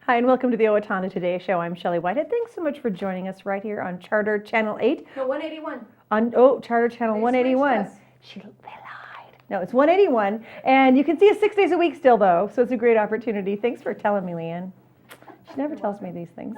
Hi, and welcome to the Owatonna Today Show. I'm Shelley Whitehead. Thanks so much for joining us right here on Charter Channel 8. No, 181. On Charter Channel 181. They lied. No, it's 181. And you can see us 6 days a week still, though, so it's a great opportunity. Thanks for telling me, Leanne. She never tells me these things.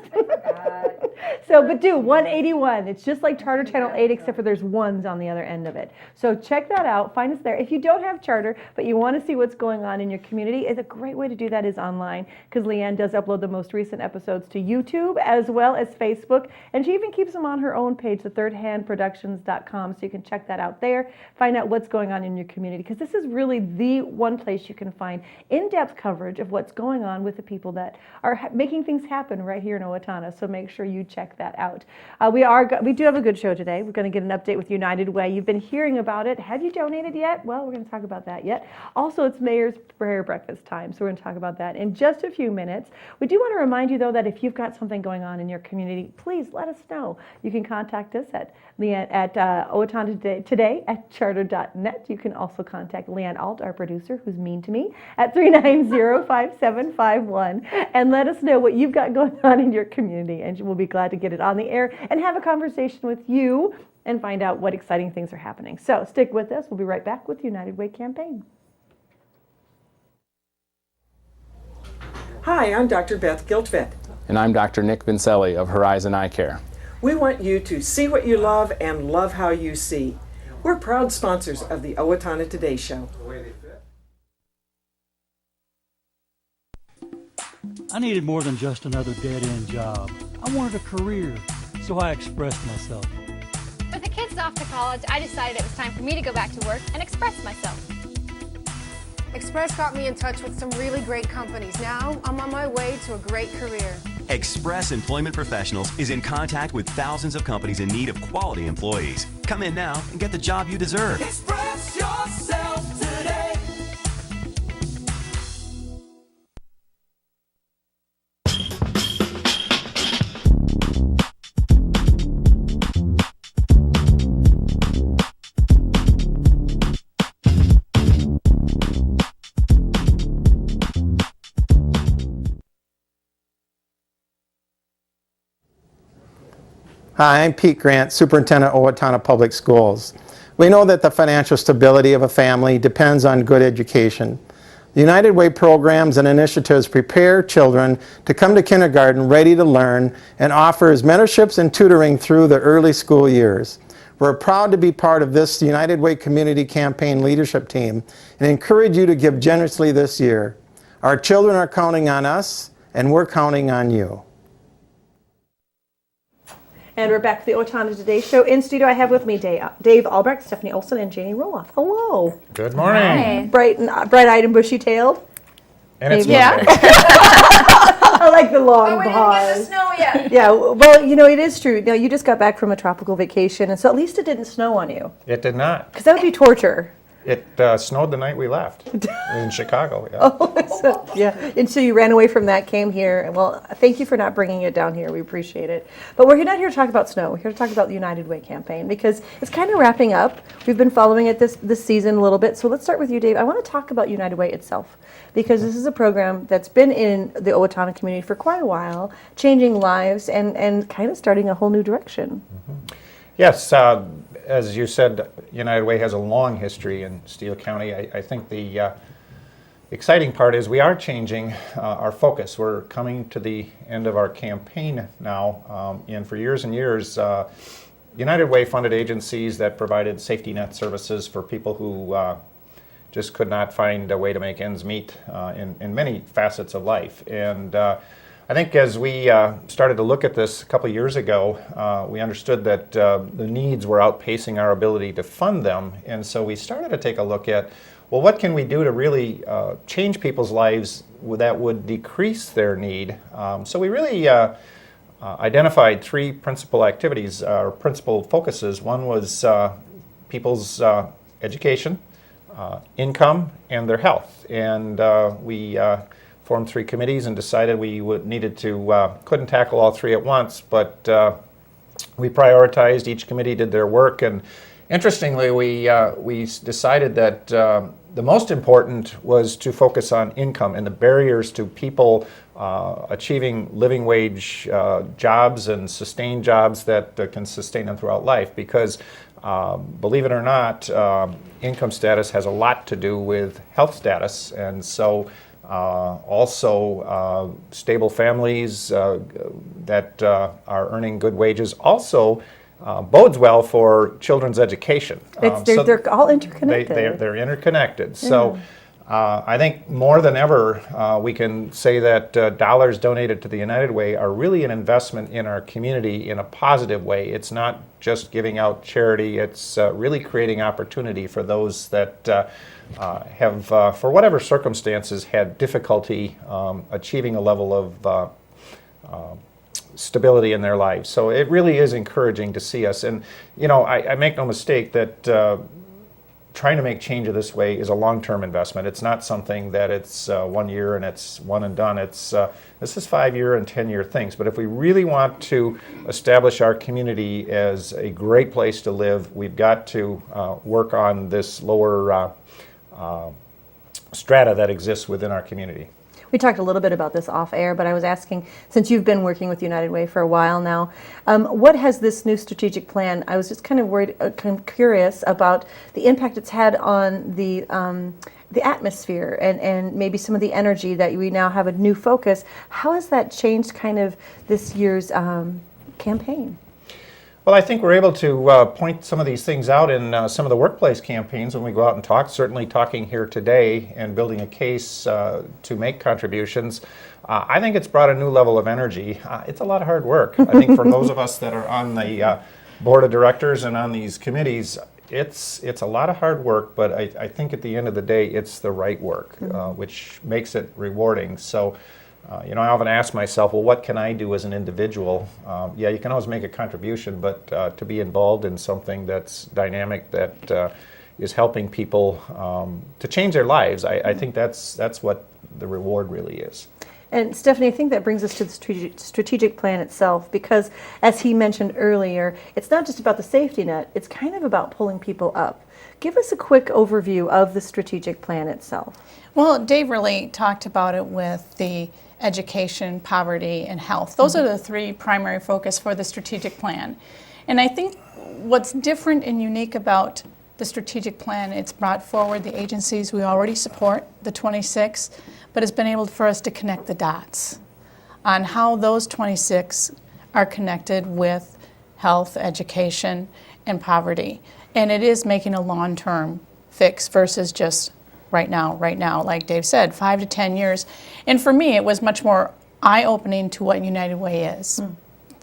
But 181. It's just like Charter Channel 8, except for there's ones on the other end of it. So check that out. Find us there. If you don't have Charter, but you want to see what's going on in your community, it's a great way to do that is online, because Leanne does upload the most recent episodes to YouTube as well as Facebook, and she even keeps them on her own page, thethirdhandproductions.com, so you can check that out there, find out what's going on in your community, because this is really the one place you can find in-depth coverage of what's going on with the people that are making things happen right here in Owatonna, so make sure you check that out. We do have a good show today. We're going to get an update with United Way. You've been hearing about it. Have you donated yet? Well, we're going to talk about that yet. Also, it's Mayor's Prayer Breakfast time, so we're going to talk about that in just a few minutes. We do want to remind you, though, that if you've got something going on in your community, please let us know. You can contact us at Owatonna Today at charter.net. You can also contact Leanne Alt, our producer, who's mean to me, at 390-5751, and let us know what you've got going on in your community, and we'll be glad to get it on the air and have a conversation with you and find out what exciting things are happening. So stick with us. We'll be right back with United Way campaign. Hi, I'm Dr. Beth Giltvet. And I'm Dr. Nick Vincelli of Horizon Eye Care. We want you to see what you love and love how you see. We're proud sponsors of the Owatonna Today Show. I needed more than just another dead-end job. I wanted a career, so I expressed myself. With the kids off to college, I decided it was time for me to go back to work and express myself. Express got me in touch with some really great companies. Now, I'm on my way to a great career. Express Employment Professionals is in contact with thousands of companies in need of quality employees. Come in now and get the job you deserve. Express yourself today. Hi, I'm Pete Grant, Superintendent of Owatonna Public Schools. We know that the financial stability of a family depends on good education. The United Way programs and initiatives prepare children to come to kindergarten ready to learn and offers mentorships and tutoring through the early school years. We're proud to be part of this United Way Community Campaign leadership team and encourage you to give generously this year. Our children are counting on us, and we're counting on you. And we're back to the Owatonna Today Show. In studio, I have with me Dave Albrecht, Stephanie Olson, and Janie Roloff. Hello. Good morning. Hi. Bright-eyed and bushy-tailed. And it's Monday. I like the long we pause. didn't get the snow yet. Yeah, well, you know, it is true. Now, you just got back from a tropical vacation, and so at least it didn't snow on you. It did not. Because that would be torture. It snowed the night we left in Chicago. Yeah. Yeah. And so you ran away from that, came here. Well, thank you for not bringing it down here. We appreciate it. But we're not here to talk about snow. We're here to talk about the United Way campaign because it's kind of wrapping up. We've been following it this season a little bit. So let's start with you, Dave. I want to talk about United Way itself because this is a program that's been in the Owatonna community for quite a while, changing lives and kind of starting a whole new direction. Mm-hmm. Yes. As you said, United Way has a long history in Steele County. I think the exciting part is we are changing our focus. We're coming to the end of our campaign now, and for years and years, United Way funded agencies that provided safety net services for people who just could not find a way to make ends meet in many facets of life. And I think as we started to look at this a couple of years ago, we understood that the needs were outpacing our ability to fund them, and so we started to take a look at, well, what can we do to really change people's lives that would decrease their need? So we really identified three principal activities, or principal focuses. One was people's education, income, and their health, and we formed three committees and decided we needed to, couldn't tackle all three at once, but we prioritized. Each committee did their work, and interestingly, we decided that the most important was to focus on income and the barriers to people achieving living wage jobs and sustained jobs that can sustain them throughout life, because believe it or not, income status has a lot to do with health status, and so also stable families that are earning good wages also bodes well for children's education. They're all interconnected. They're interconnected. So I think more than ever we can say that dollars donated to the United Way are really an investment in our community in a positive way. It's not just giving out charity, it's really creating opportunity for those that have, for whatever circumstances, had difficulty achieving a level of stability in their lives. So it really is encouraging to see us. And, you know, I make no mistake that trying to make change of this way is a long-term investment. It's not something that it's 1 year and it's one and done. It's this is 5-year and 10-year things. But if we really want to establish our community as a great place to live, we've got to work on this lower strata that exists within our community. We talked a little bit about this off air, but I was asking, since you've been working with United Way for a while now, what has this new strategic plan, I was just kind of worried, kind of curious about the impact it's had on the atmosphere and maybe some of the energy that we now have a new focus. How has that changed kind of this year's campaign? Well, I think we're able to point some of these things out in some of the workplace campaigns when we go out and talk. Certainly talking here today and building a case to make contributions. I think it's brought a new level of energy. It's a lot of hard work. I think for those of us that are on the board of directors and on these committees, it's a lot of hard work, but I think at the end of the day, it's the right work, which makes it rewarding. So. You know, I often ask myself, well, what can I do as an individual? Yeah, you can always make a contribution, but to be involved in something that's dynamic, that is helping people to change their lives, I think that's what the reward really is. And Stephanie, I think that brings us to the strategic plan itself, because as he mentioned earlier, it's not just about the safety net, it's kind of about pulling people up. Give us a quick overview of the strategic plan itself. Well, Dave really talked about it with the education, poverty, and health. Those are the three primary focus for the strategic plan. And I think what's different and unique about the strategic plan, it's brought forward the agencies we already support, the 26, but it's been able for us to connect the dots on how those 26 are connected with health, education, and poverty. And it is making a long-term fix versus just right now, like Dave said, 5 to 10 years. And for me, it was much more eye-opening to what United Way is.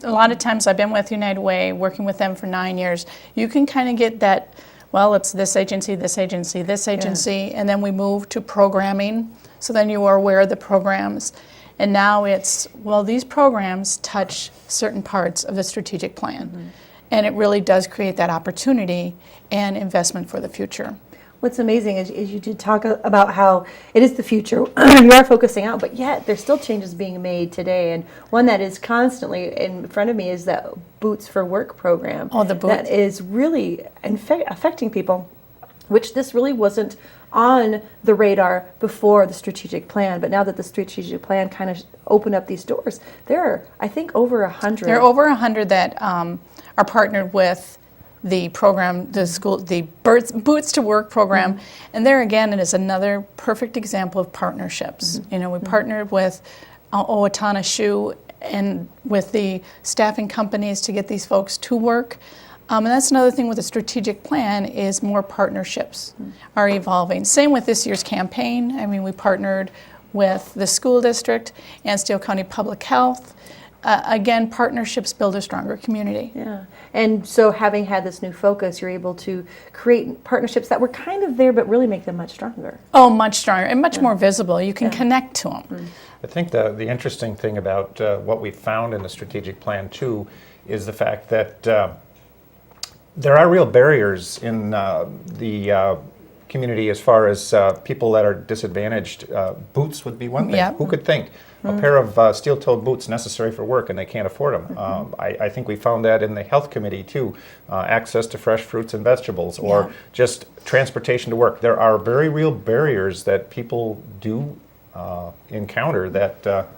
A lot of times I've been with United Way, working with them for 9 years, you can kind of get that, well, it's this agency, this agency, this agency, and then we move to programming, so then you are aware of the programs. And now it's, well, these programs touch certain parts of the strategic plan. And it really does create that opportunity and investment for the future. What's amazing is you did talk about how it is the future. You are focusing out, but yet there's still changes being made today. And one that is constantly in front of me is that Boots for Work program. Oh, the Boots. That is really affecting people, which this really wasn't on the radar before the strategic plan. But now that the strategic plan kind of opened up these doors, there are, I think, over 100. There are over 100 that are partnered with the program, the Boots to Work program, and there again it is another perfect example of partnerships. You know, we partnered with Owatonna Shoe and with the staffing companies to get these folks to work. And that's another thing with the strategic plan is more partnerships are evolving. Same with this year's campaign. I mean, we partnered with the school district and Steele County Public Health. Again, partnerships build a stronger community. Yeah, and so having had this new focus, you're able to create partnerships that were kind of there, but really make them much stronger. Oh, much stronger and much more visible. You can connect to them. I think the interesting thing about what we found in the strategic plan too is the fact that there are real barriers in the community as far as people that are disadvantaged. Boots would be one thing. Yep. Who could think? A pair of steel-toed boots necessary for work and they can't afford them. I think we found that in the health committee too. Access to fresh fruits and vegetables or just transportation to work. There are very real barriers that people do encounter that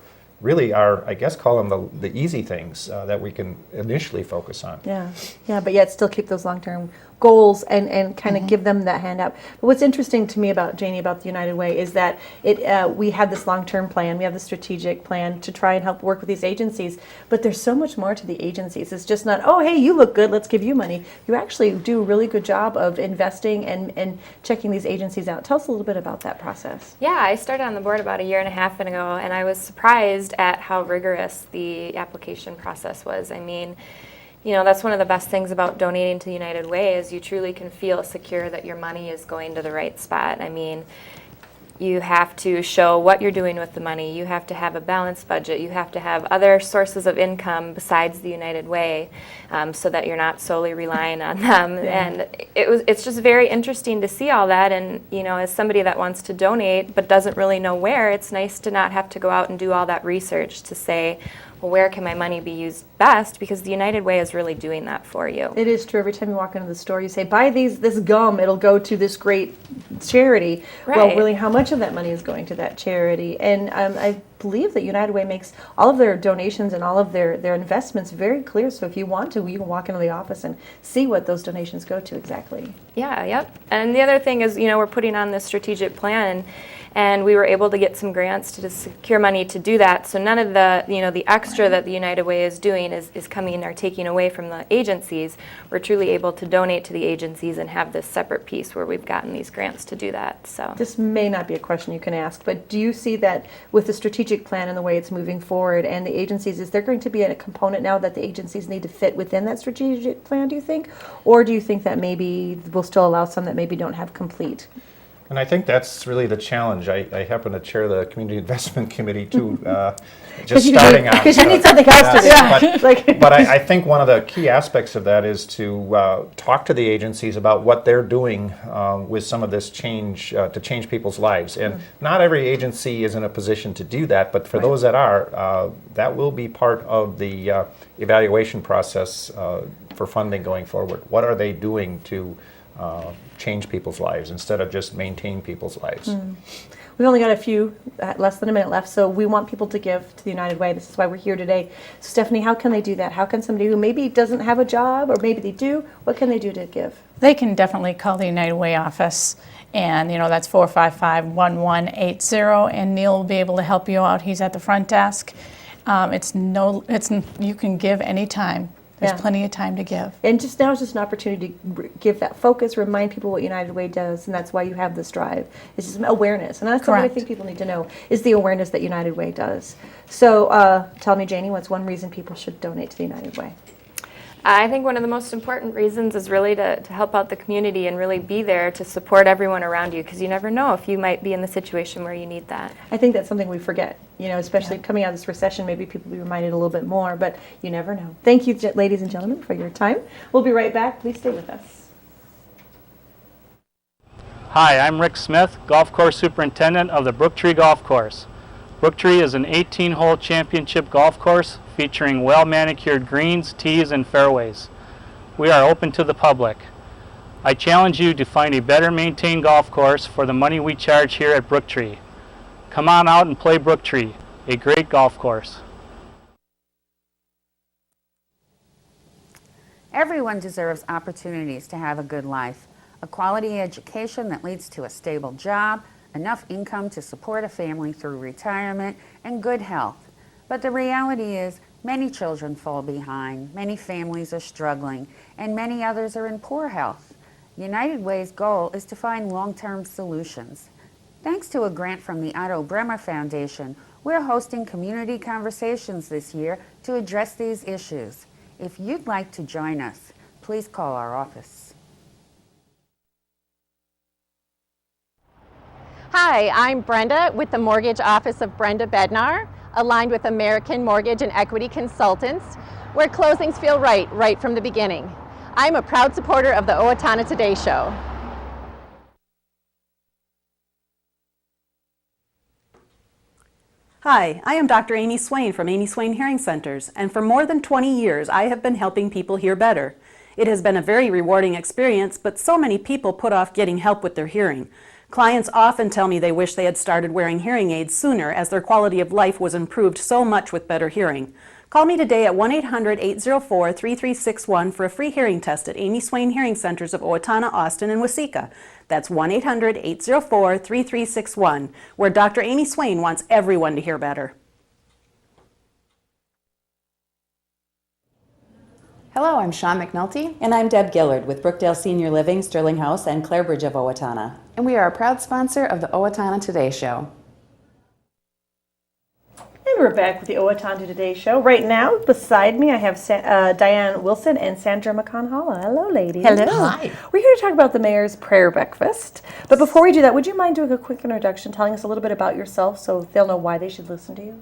really are, I guess, call them the easy things that we can initially focus on. Yeah, yeah, but yet still keep those long-term goals and kind of give them that hand out. But what's interesting to me about Janie, about the United Way, is that we have this long-term plan, we have the strategic plan to try and help work with these agencies, but there's so much more to the agencies. It's just not, oh, hey, you look good, let's give you money. You actually do a really good job of investing and checking these agencies out. Tell us a little bit about that process. Yeah, I started on the board about 1.5 years ago, and I was surprised at how rigorous the application process was. I mean, you know, that's one of the best things about donating to United Way is you truly can feel secure that your money is going to the right spot. I mean, you have to show what you're doing with the money. You have to have a balanced budget. You have to have other sources of income besides the United Way, so that you're not solely relying on them. Yeah. And it's just very interesting to see all that. And you know, as somebody that wants to donate but doesn't really know where, it's nice to not have to go out and do all that research to say, well, where can my money be used best? Because the United Way is really doing that for you. It is true. Every time you walk into the store, you say, buy this gum, it'll go to this great charity. Right. Well, really, how much of that money is going to that charity? And I believe that United Way makes all of their donations and all of their investments very clear. So if you want to, you can walk into the office and see what those donations go to exactly. Yeah, yep. And the other thing is, you know, we're putting on this strategic plan, and we were able to get some grants to secure money to do that. So none of the, you know, the extra that the United Way is doing is coming or taking away from the agencies. We're truly able to donate to the agencies and have this separate piece where we've gotten these grants to do that. So this may not be a question you can ask, but do you see that with the strategic plan and the way it's moving forward and the agencies, is there going to be a component now that the agencies need to fit within that strategic plan, do you think? Or do you think that maybe we'll still allow some that maybe don't have complete? And I think that's really the challenge. I happen to chair the Community Investment Committee too, just starting out. Because you need something else to do. But I think one of the key aspects of that is to talk to the agencies about what they're doing with some of this change, to change people's lives. And not every agency is in a position to do that, but for those that are, that will be part of the evaluation process for funding going forward. What are they doing to change people's lives instead of just maintain people's lives? We've only got less than a minute left, so we want people to give to the United Way. This is why we're here today. So Stephanie, how can they do that? How can somebody who maybe doesn't have a job, or maybe they do, what can they do to give? They can definitely call the United Way office, and you know, that's 455-1180, and Neil will be able to help you out. He's at the front desk. You can give anytime. There's plenty of time to give. And just now is just an opportunity to give that focus, remind people what United Way does, and that's why you have this drive. It's just awareness, and that's what I think people need to know, is the awareness that United Way does. So tell me, Janie, what's one reason people should donate to the United Way? I think one of the most important reasons is really to help out the community and really be there to support everyone around you, because you never know if you might be in the situation where you need that. I think that's something we forget, you know, especially coming out of this recession. Maybe people will be reminded a little bit more, but you never know. Thank you, ladies and gentlemen, for your time. We'll be right back. Please stay with us. Hi, I'm Rick Smith, Golf Course Superintendent of the Brooktree Golf Course. Brooktree is an 18-hole championship golf course featuring well-manicured greens, tees, and fairways. We are open to the public. I challenge you to find a better maintained golf course for the money we charge here at Brooktree. Come on out and play Brooktree, a great golf course. Everyone deserves opportunities to have a good life, a quality education that leads to a stable job, enough income to support a family through retirement, and good health. But the reality is, many children fall behind, many families are struggling, and many others are in poor health. United Way's goal is to find long-term solutions. Thanks to a grant from the Otto Bremer Foundation, we're hosting community conversations this year to address these issues. If you'd like to join us, please call our office. Hi, I'm Brenda with the Mortgage Office of Brenda Bednar, aligned with American Mortgage and Equity Consultants, where closings feel right from the beginning. I'm a proud supporter of the Owatonna Today Show. Hi, I am Dr. Amy Swain from Amy Swain Hearing Centers, and for more than 20 years I have been helping people hear better. It has been a very rewarding experience, but so many people put off getting help with their hearing. Clients often tell me they wish they had started wearing hearing aids sooner, as their quality of life was improved so much with better hearing. Call me today at 1-800-804-3361 for a free hearing test at Amy Swain Hearing Centers of Owatonna, Austin, and Waseca. That's 1-800-804-3361, where Dr. Amy Swain wants everyone to hear better. Hello, I'm Sean McNulty. And I'm Deb Gillard with Brookdale Senior Living, Sterling House, and Clarebridge of Owatonna. And we are a proud sponsor of the Owatonna Today Show. And we're back with the Owatonna Today Show. Right now, beside me, I have Diane Wilson and Sandra McConn. Halla. Hello, ladies. Hello. Hi. We're here to talk about the mayor's prayer breakfast. But before we do that, would you mind doing a quick introduction, telling us a little bit about yourself so they'll know why they should listen to you?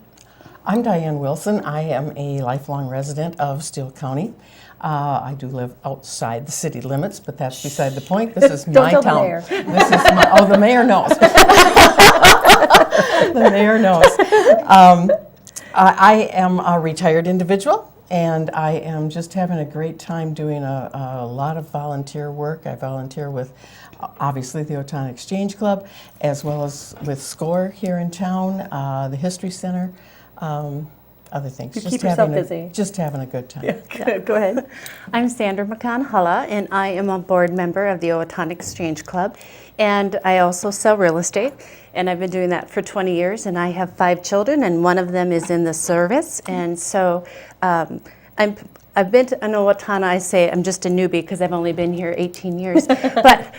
I'm Diane Wilson. I am a lifelong resident of Steele County. I do live outside the city limits, but that's beside the point. This is my town. The mayor. This is my, oh, the mayor knows. The mayor knows. I am a retired individual, and I am just having a great time doing a lot of volunteer work. I volunteer with, obviously, the Owatonna Exchange Club, as well as with SCORE here in town, the History Center, other things. You just keep yourself having busy. Just having a good time. Yeah. Go ahead. I'm Sandra McConn Halla, and I am a board member of the Owatonna Exchange Club, and I also sell real estate, and I've been doing that for 20 years, and I have 5 children, and one of them is in the service, and so I've been to Owatonna. I say I'm just a newbie because I've only been here 18 years, but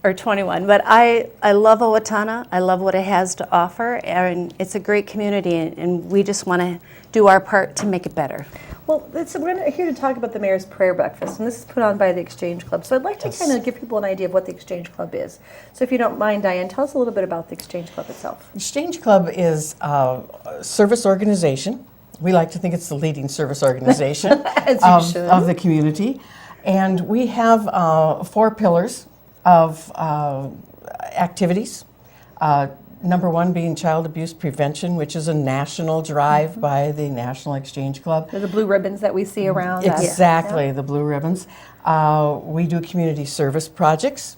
or 21. But I love Owatonna. I love what it has to offer, and it's a great community, and we just want to do our part to make it better. Well, we're here to talk about the Mayor's Prayer Breakfast, and this is put on by the Exchange Club. So I'd like to kind of give people an idea of what the Exchange Club is. So if you don't mind, Diane, tell us a little bit about the Exchange Club itself. Exchange Club is a service organization. We like to think it's the leading service organization of the community. And we have 4 pillars of activities. Number 1 being child abuse prevention, which is a national drive by the National Exchange Club. The blue ribbons that we see around. Exactly, the blue ribbons. We do community service projects,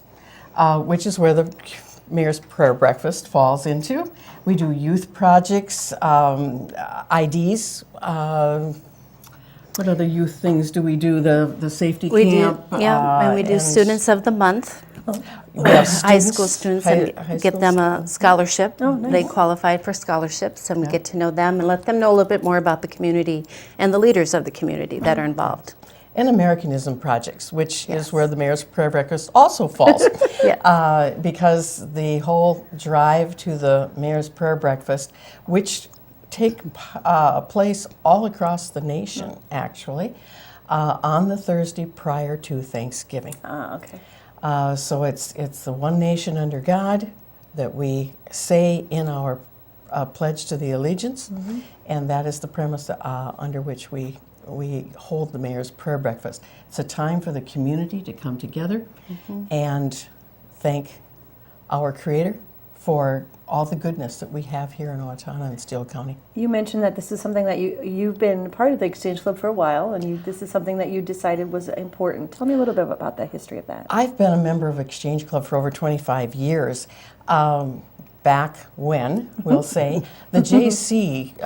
which is where the Mayor's Prayer Breakfast falls into. We do youth projects, IDs. What other youth things do we do? The safety camp. And we do Students of the Month. We have high school students and get them a scholarship. Oh, nice. They qualified for scholarships, and we get to know them and let them know a little bit more about the community and the leaders of the community that are involved. And Americanism projects, which is where the Mayor's Prayer Breakfast also falls. Because the whole drive to the Mayor's Prayer Breakfast, which take place all across the nation, actually, on the Thursday prior to Thanksgiving. Okay. So it's the one nation under God that we say in our pledge to the allegiance, and that is the premise under which we hold the Mayor's Prayer Breakfast. It's a time for the community to come together and thank our Creator for all the goodness that we have here in Owatonna and Steele County. You mentioned that this is something that you've been part of the Exchange Club for a while, and this is something that you decided was important. Tell me a little bit about the history of that. I've been a member of Exchange Club for over 25 years. Back when, we'll say, the JC,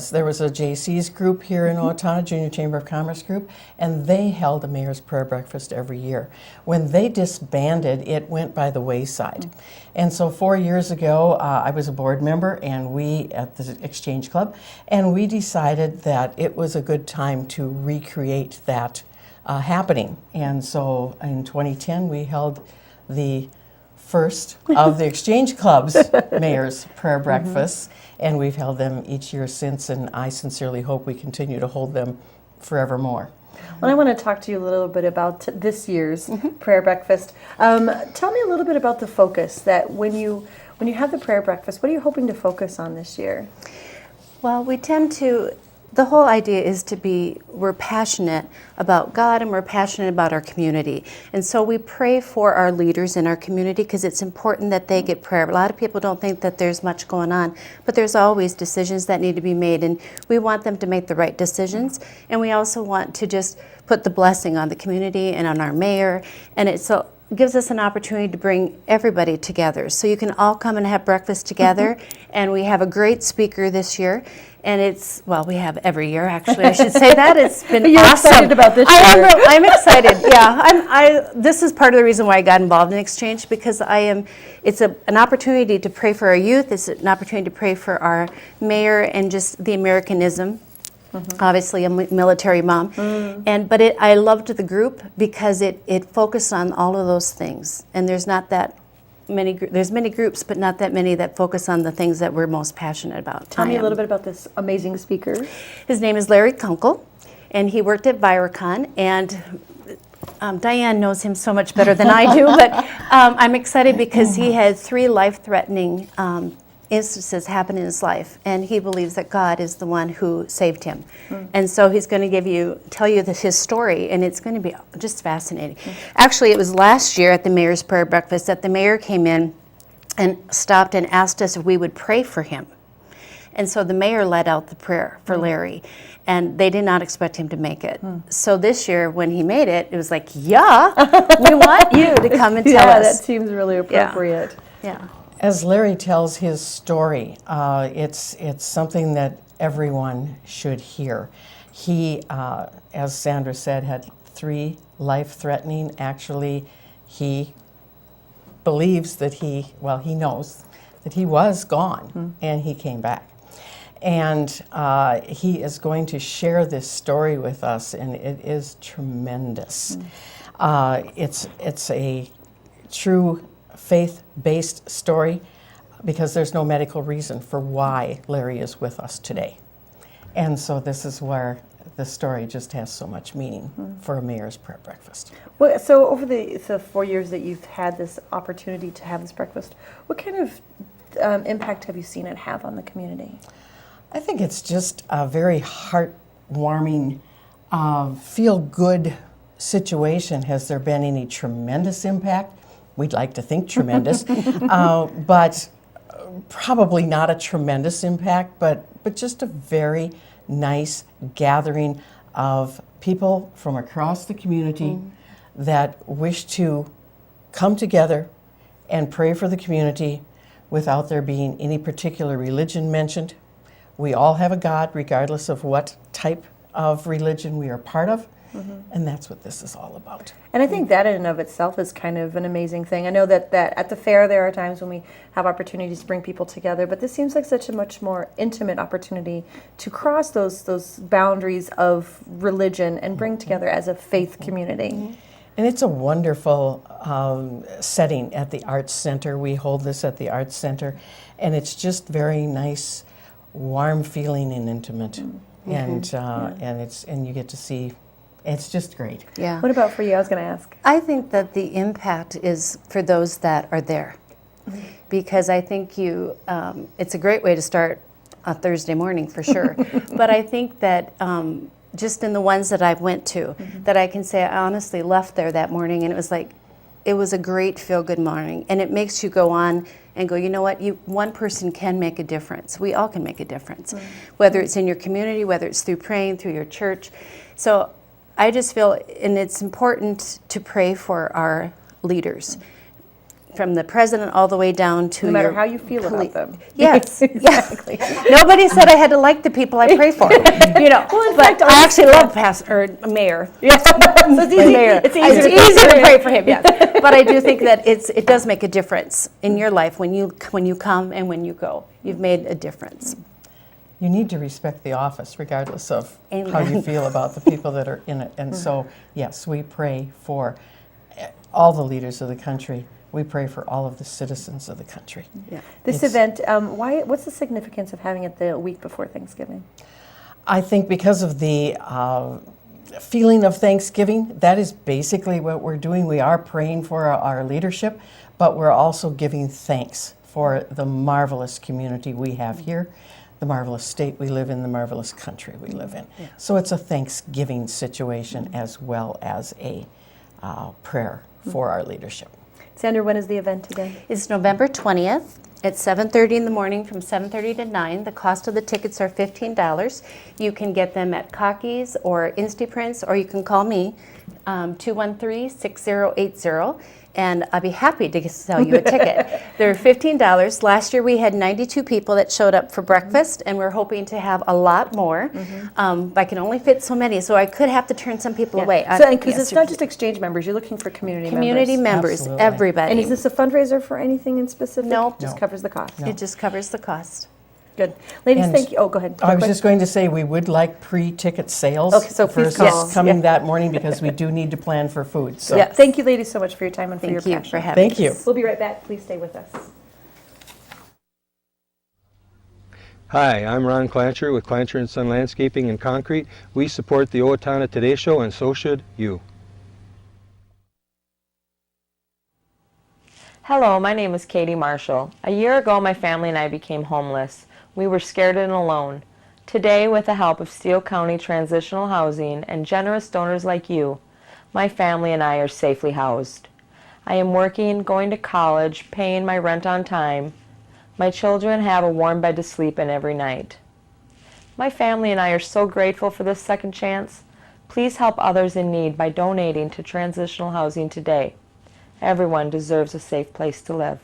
there was a JC's group here in Owatonna, Junior Chamber of Commerce group, and they held a Mayor's Prayer Breakfast every year. When they disbanded, it went by the wayside. And so 4 years ago, I was a board member, and we at the Exchange Club, and we decided that it was a good time to recreate that happening. And so in 2010, we held the first of the Exchange Club's Mayor's Prayer Breakfasts, and we've held them each year since, and I sincerely hope we continue to hold them forevermore. Well, I want to talk to you a little bit about this year's prayer breakfast. Tell me a little bit about the focus that when you have the prayer breakfast, what are you hoping to focus on this year? Well, we tend to, the whole idea is we're passionate about God and we're passionate about our community. And so we pray for our leaders in our community because it's important that they get prayer. A lot of people don't think that there's much going on, but there's always decisions that need to be made, and we want them to make the right decisions. And we also want to just put the blessing on the community and on our mayor. And it's gives us an opportunity to bring everybody together. So you can all come and have breakfast together. And we have a great speaker this year. And it's, well, we have every year, actually, I should say that. It's been You're awesome. excited about this year. I'm excited, yeah. This is part of the reason why I got involved in Exchange, because it's an opportunity to pray for our youth. It's an opportunity to pray for our mayor and just the Americanism. Obviously a military mom, but I loved the group because it focused on all of those things, and there's not that many. There's many groups, but not that many that focus on the things that we're most passionate about. Tell me a little bit about this amazing speaker. His name is Larry Kunkel, and he worked at Viracon, and Diane knows him so much better than I do, but I'm excited because he had 3 life-threatening instances happen in his life, and he believes that God is the one who saved him. And so he's going to tell you his story, and it's going to be just fascinating. Actually, it was last year at the mayor's prayer breakfast that the mayor came in and stopped and asked us if we would pray for him. And so the mayor led out the prayer for Larry, and they did not expect him to make it. So this year, when he made it, it was like, yeah, we want you to come and tell us. Yeah, that seems really appropriate. Yeah. As Larry tells his story, it's something that everyone should hear. He, as Sandra said, had 3 life-threatening. Actually, he believes that he knows that he was gone, and he came back. And he is going to share this story with us, and it is tremendous. It's a true faith-based story because there's no medical reason for why Larry is with us today. And so this is where the story just has so much meaning for a mayor's prayer breakfast. Well, so over the 4 years that you've had this opportunity to have this breakfast, what kind of impact have you seen it have on the community? I think it's just a very heartwarming, feel-good situation. Has there been any tremendous impact? We'd like to think tremendous, but probably not a tremendous impact, but just a very nice gathering of people from across the community that wish to come together and pray for the community without there being any particular religion mentioned. We all have a God, regardless of what type of religion we are part of. And that's what this is all about. And I think that in and of itself is kind of an amazing thing. I know that at the fair there are times when we have opportunities to bring people together, but this seems like such a much more intimate opportunity to cross those boundaries of religion and bring together as a faith community. And it's a wonderful setting at the Arts Center. We hold this at the Arts Center, and it's just very nice, warm feeling and intimate. And you get to see. It's just great. Yeah. What about for you? I was going to ask. I think that the impact is for those that are there, because I think it's a great way to start a Thursday morning for sure. But I think that just in the ones that I went to, that I can say I honestly left there that morning, and it was a great feel-good morning, and it makes you go on and go, you know what, one person can make a difference. We all can make a difference, whether it's in your community, whether it's through praying, through your church. So I just feel, and it's important to pray for our leaders, from the president all the way down to no matter how you feel about them. Yes, exactly. Nobody said I had to like the people I pray for, Well, in fact, I actually love mayor. Yes, so it's easy. Mayor. It's easy to pray for him. Yes, but I do think that it does make a difference in your life when you come and when you go. You've made a difference. You need to respect the office regardless of how you feel about the people that are in it. And so, yes, we pray for all the leaders of the country. We pray for all of the citizens of the country. Yeah. This event, what's the significance of having it the week before Thanksgiving? I think because of the feeling of Thanksgiving, that is basically what we're doing. We are praying for our leadership, but we're also giving thanks for the marvelous community we have here, the marvelous state we live in, the marvelous country we live in. Yeah. So it's a Thanksgiving situation as well as a prayer for our leadership. Sandra, when is the event again? It's November 20th at 7:30 in the morning, from 7:30 to 9. The cost of the tickets are $15. You can get them at Cocky's or Instaprints, or you can call me 213-6080, and I'll be happy to sell you a ticket. They're $15. Last year we had 92 people that showed up for breakfast, and we're hoping to have a lot more. I can only fit so many, so I could have to turn some people away. So, because it's not just exchange members, you're looking for community members, everybody. And is this a fundraiser for anything in specific? Nope. Just covers the cost. It just covers the cost. Good. Ladies, And thank you. Oh, go ahead. I was just going to say we would like pre-ticket sales Okay, so please versus call. coming that morning because we do need to plan for food. So Yeah. Thank you, ladies, so much for your time and for your Thank you passion. for having Thank you. We'll be right back. Please stay with us. Hi, I'm Ron Clancher with Clancher & Son Landscaping and Concrete. We support the Owatonna Today Show, and so should you. Hello, my name is Katie Marshall. A year ago, my family and I became homeless. We were scared and alone. Today, with the help of Steele County Transitional Housing and generous donors like you, my family and I are safely housed. I am working, going to college, paying my rent on time. My children have a warm bed to sleep in every night. My family and I are so grateful for this second chance. Please help others in need by donating to Transitional Housing today. Everyone deserves a safe place to live.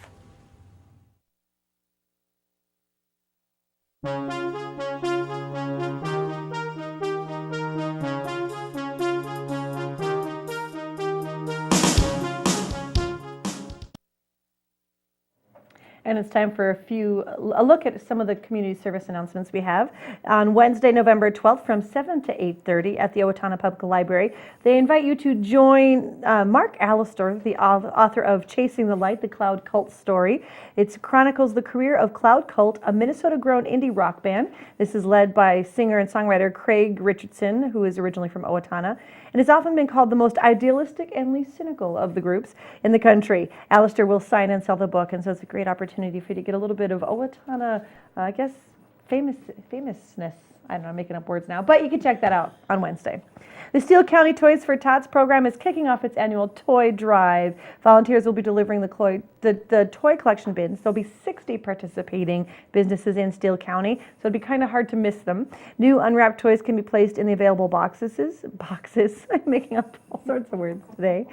And it's time for a look at some of the community service announcements we have. On Wednesday, November 12th from 7 to 8:30 at the Owatonna Public Library, they invite you to join Mark Allister, the author of Chasing the Light, the Cloud Cult Story. It chronicles the career of Cloud Cult, a Minnesota-grown indie rock band. This is led by singer and songwriter Craig Richardson, who is originally from Owatonna, and has often been called the most idealistic and least cynical of the groups in the country. Allister will sign and sell the book, and so it's a great opportunity for you to get a little bit of Owatonna, I guess, famousness. I don't know, I'm making up words now, but you can check that out on Wednesday. The Steele County Toys for Tots program is kicking off its annual toy drive. Volunteers will be delivering the toy collection bins. There'll be 60 participating businesses in Steele County, so it'd be kind of hard to miss them. New unwrapped toys can be placed in the available boxes. I'm making up all sorts of words today.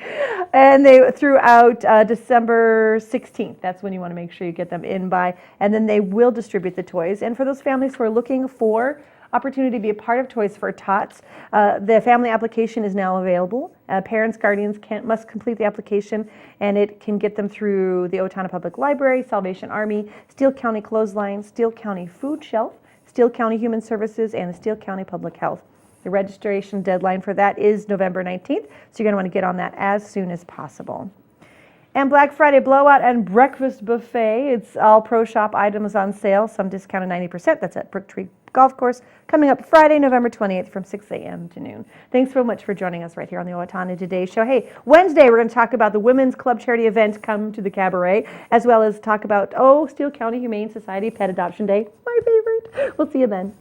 And they throughout December 16th. That's when you want to make sure you get them in by. And then they will distribute the toys. And for those families who are looking for opportunity to be a part of Toys for Tots, the family application is now available. Parents, guardians must complete the application, and it can get them through the Owatonna Public Library, Salvation Army, Steele County Clothesline, Steele County Food Shelf, Steele County Human Services, and the Steele County Public Health. The registration deadline for that is November 19th, so you're going to want to get on that as soon as possible. And Black Friday blowout and breakfast buffet. It's all pro shop items on sale, some discounted 90%. That's at Brooktree Golf Course, coming up Friday, November 28th from 6 a.m. to noon. Thanks so much for joining us right here on the Owatonna Today Show. Hey, Wednesday we're going to talk about the Women's Club charity event, Come to the Cabaret, as well as talk about, Steele County Humane Society Pet Adoption Day, my favorite. We'll see you then.